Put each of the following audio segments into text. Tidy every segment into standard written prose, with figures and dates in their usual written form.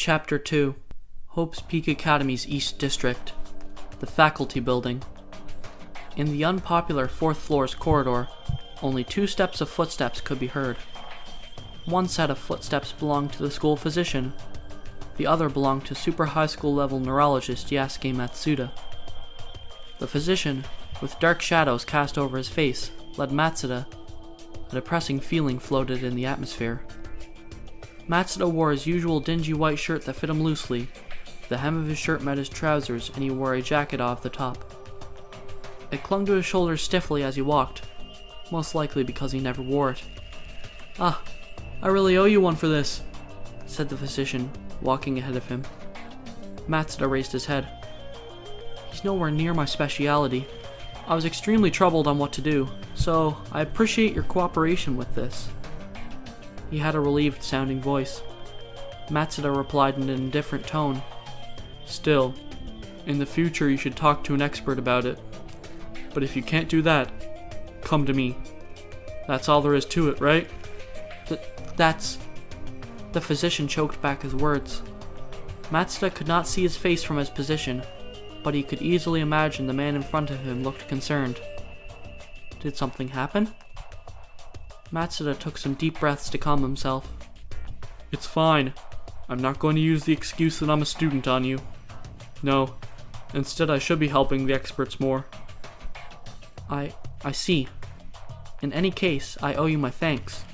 Chapter 2 Hope's Peak Academy's East District. The Faculty Building. In the unpopular 4th floor's corridor, only 2 steps of footsteps could be heard. One set of footsteps belonged to the school physician. The other belonged to super high school level neurologist Yasuke Matsuda. The physician, with dark shadows cast over his face, led Matsuda. A depressing feeling floated in the atmosphere. Matsuda wore his usual dingy white shirt that fit him loosely. The hem of his shirt met his trousers, and he wore a jacket off the top. It clung to his shoulders stiffly as he walked, most likely because he never wore it. "Ah, I really owe you one for this," said the physician, walking ahead of him. Matsuda raised his head. "He's nowhere near my speciality. I was extremely troubled on what to do, so I appreciate your cooperation with this." He had a relieved-sounding voice. Matsuda replied in an indifferent tone. "Still, in the future you should talk to an expert about it. But if you can't do that, come to me. That's all there is to it, right?" That's... The physician choked back his words. Matsuda could not see his face from his position, but he could easily imagine the man in front of him looked concerned. Did something happen? Matsuda took some deep breaths to calm himself. "It's fine. I'm not going to use the excuse that I'm a student on you. No, instead I should be helping the experts more." I see. In any case, I owe you my thanks."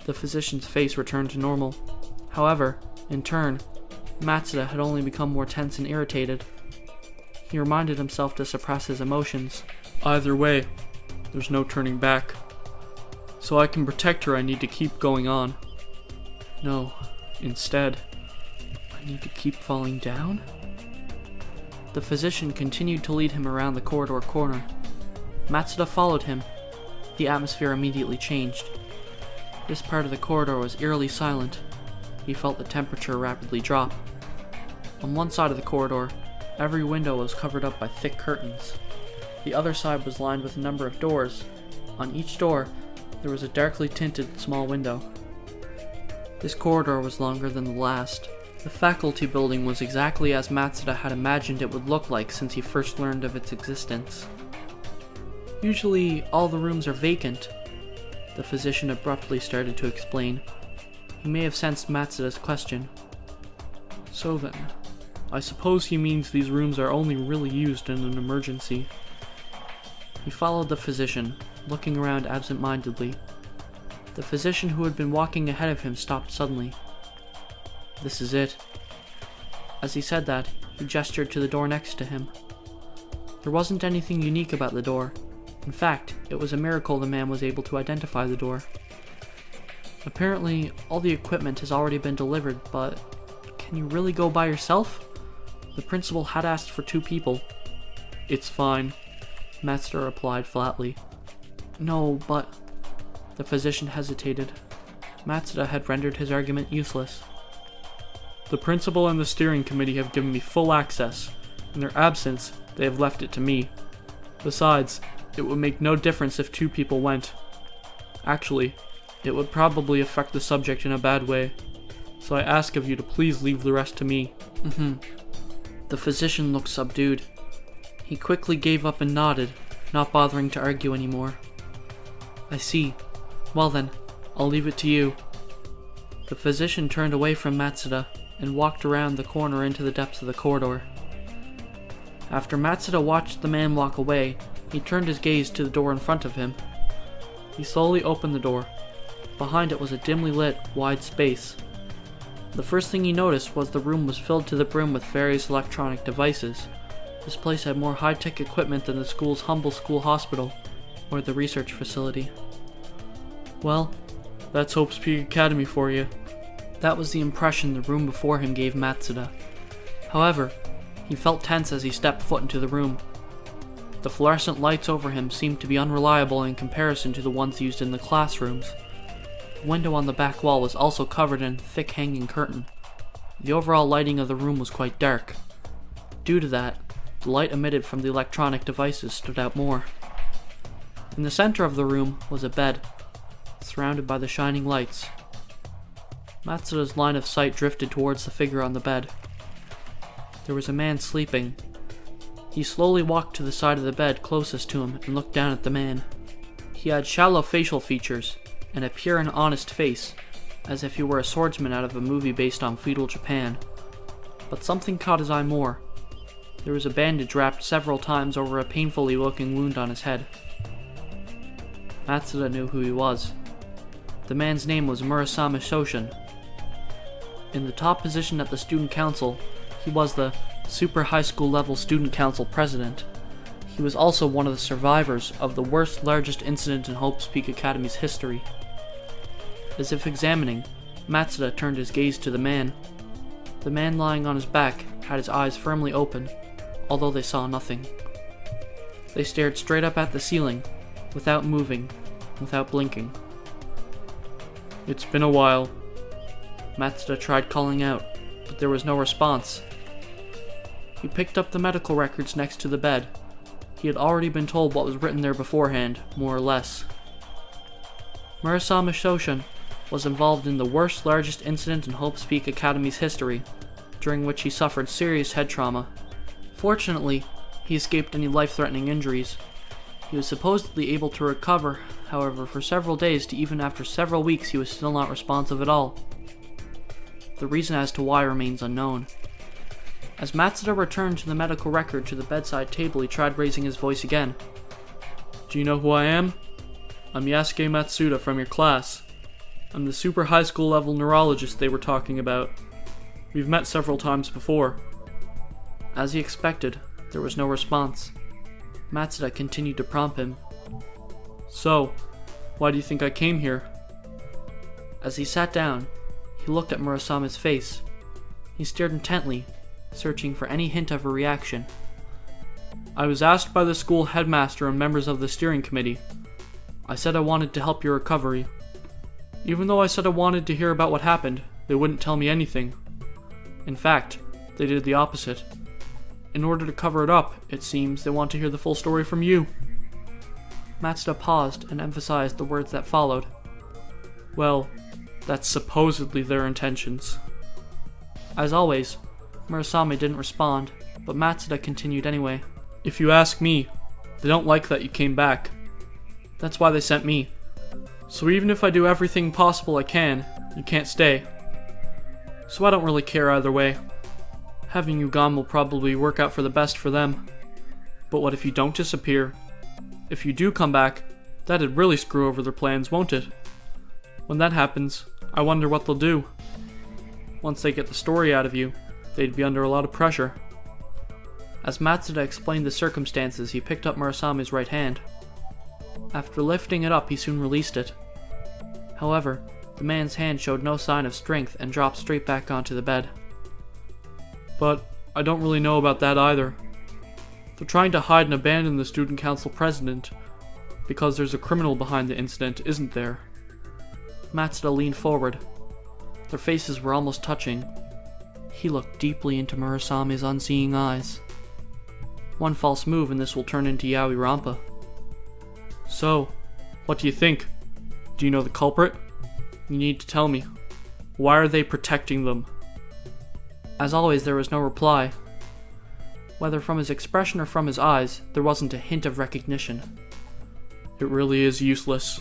The physician's face returned to normal. However, in turn, Matsuda had only become more tense and irritated. He reminded himself to suppress his emotions. "Either way, there's no turning back. So I can protect her, I need to keep going on. No, instead, I need to keep falling down?" The physician continued to lead him around the corridor corner. Matsuda followed him. The atmosphere immediately changed. This part of the corridor was eerily silent. He felt the temperature rapidly drop. On one side of the corridor, every window was covered up by thick curtains. The other side was lined with a number of doors. On each door, there was a darkly tinted small window. This corridor was longer than the last. The faculty building was exactly as Matsuda had imagined it would look like since he first learned of its existence. "Usually, all the rooms are vacant," the physician abruptly started to explain. He may have sensed Matsuda's question. "So then, I suppose he means these rooms are only really used in an emergency." He followed the physician, looking around absent-mindedly. The physician who had been walking ahead of him stopped suddenly. "This is it." As he said that, he gestured to the door next to him. There wasn't anything unique about the door. In fact, it was a miracle the man was able to identify the door. "Apparently, all the equipment has already been delivered, but can you really go by yourself? The principal had asked for 2 people." "It's fine," Matsuda replied flatly. "No, but..." The physician hesitated. Matsuda had rendered his argument useless. "The principal and the steering committee have given me full access. In their absence, they have left it to me. Besides, it would make no difference if 2 people went. Actually, it would probably affect the subject in a bad way. So I ask of you to please leave the rest to me." The physician looked subdued. He quickly gave up and nodded, not bothering to argue anymore. "I see. Well then, I'll leave it to you." The physician turned away from Matsuda and walked around the corner into the depths of the corridor. After Matsuda watched the man walk away, he turned his gaze to the door in front of him. He slowly opened the door. Behind it was a dimly lit, wide space. The first thing he noticed was the room was filled to the brim with various electronic devices. This place had more high-tech equipment than the school's humble school hospital, or the research facility. "Well, that's Hope's Peak Academy for you." That was the impression the room before him gave Matsuda. However, he felt tense as he stepped foot into the room. The fluorescent lights over him seemed to be unreliable in comparison to the ones used in the classrooms. The window on the back wall was also covered in a thick hanging curtain. The overall lighting of the room was quite dark. Due to that, the light emitted from the electronic devices stood out more. In the center of the room was a bed, surrounded by the shining lights. Matsuda's line of sight drifted towards the figure on the bed. There was a man sleeping. He slowly walked to the side of the bed closest to him and looked down at the man. He had shallow facial features and a pure and honest face, as if he were a swordsman out of a movie based on feudal Japan. But something caught his eye more. There was a bandage wrapped several times over a painfully looking wound on his head. Matsuda knew who he was. The man's name was Murasame Shoshin. In the top position at the student council, he was the super high school level student council president. He was also one of the survivors of the worst, largest incident in Hope's Peak Academy's history. As if examining, Matsuda turned his gaze to the man. The man lying on his back had his eyes firmly open, although they saw nothing. They stared straight up at the ceiling, without moving, without blinking. "It's been a while." Matsuda tried calling out, but there was no response. He picked up the medical records next to the bed. He had already been told what was written there beforehand, more or less. Murasame Shoshin was involved in the worst, largest incident in Hope's Peak Academy's history, during which he suffered serious head trauma. Fortunately, he escaped any life-threatening injuries. He was supposedly able to recover, however, for several days to even after several weeks he was still not responsive at all. The reason as to why remains unknown. As Matsuda returned to the medical record to the bedside table, he tried raising his voice again. "Do you know who I am? I'm Yasuke Matsuda from your class. I'm the super high school level neurologist they were talking about. We've met several times before." As he expected, there was no response. Matsuda continued to prompt him. "So, why do you think I came here?" As he sat down, he looked at Murasame's face. He stared intently, searching for any hint of a reaction. "I was asked by the school headmaster and members of the steering committee. I said I wanted to help your recovery. Even though I said I wanted to hear about what happened, they wouldn't tell me anything. In fact, they did the opposite. In order to cover it up, it seems they want to hear the full story from you." Matsuda paused and emphasized the words that followed. "Well, that's supposedly their intentions." As always, Murasame didn't respond, but Matsuda continued anyway. "If you ask me, they don't like that you came back. That's why they sent me. So even if I do everything possible I can, you can't stay. So I don't really care either way. Having you gone will probably work out for the best for them. But what if you don't disappear? If you do come back, that'd really screw over their plans, won't it? When that happens, I wonder what they'll do. Once they get the story out of you, they'd be under a lot of pressure." As Matsuda explained the circumstances, he picked up Murasame's right hand. After lifting it up, he soon released it. However, the man's hand showed no sign of strength and dropped straight back onto the bed. "But I don't really know about that either. They're trying to hide and abandon the student council president because there's a criminal behind the incident, isn't there?" Matsuda leaned forward. Their faces were almost touching. He looked deeply into Murasame's unseeing eyes. One false move and this will turn into yaoi rampa. "So, what do you think? Do you know the culprit? You need to tell me. Why are they protecting them?" As always, there was no reply. Whether from his expression or from his eyes, there wasn't a hint of recognition. "It really is useless."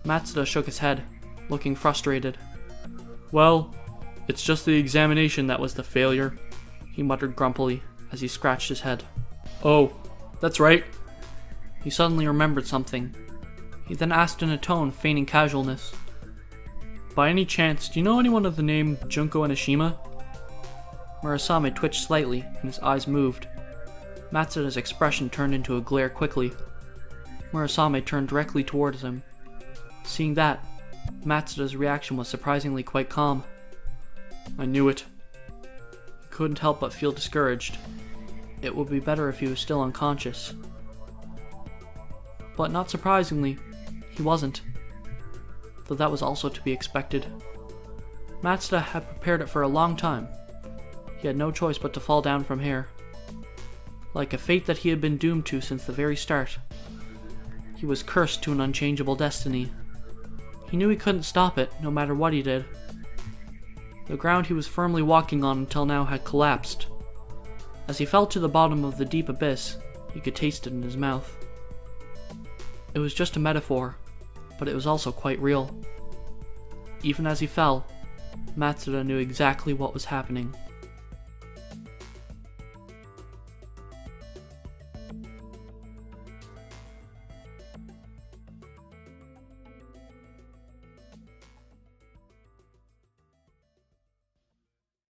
Matsuda shook his head, looking frustrated. "Well, it's just the examination that was the failure," he muttered grumpily as he scratched his head. "Oh, that's right." He suddenly remembered something. He then asked in a tone feigning casualness, "By any chance, do you know anyone of the name Junko Enoshima?" Murasame twitched slightly and his eyes moved. Matsuda's expression turned into a glare quickly. Murasame turned directly towards him. Seeing that, Matsuda's reaction was surprisingly quite calm. "I knew it." He couldn't help but feel discouraged. It would be better if he was still unconscious. But not surprisingly, he wasn't. Though that was also to be expected. Matsuda had prepared it for a long time. He had no choice but to fall down from here. Like a fate that he had been doomed to since the very start. He was cursed to an unchangeable destiny. He knew he couldn't stop it, no matter what he did. The ground he was firmly walking on until now had collapsed. As he fell to the bottom of the deep abyss, he could taste it in his mouth. It was just a metaphor, but it was also quite real. Even as he fell, Matsuda knew exactly what was happening.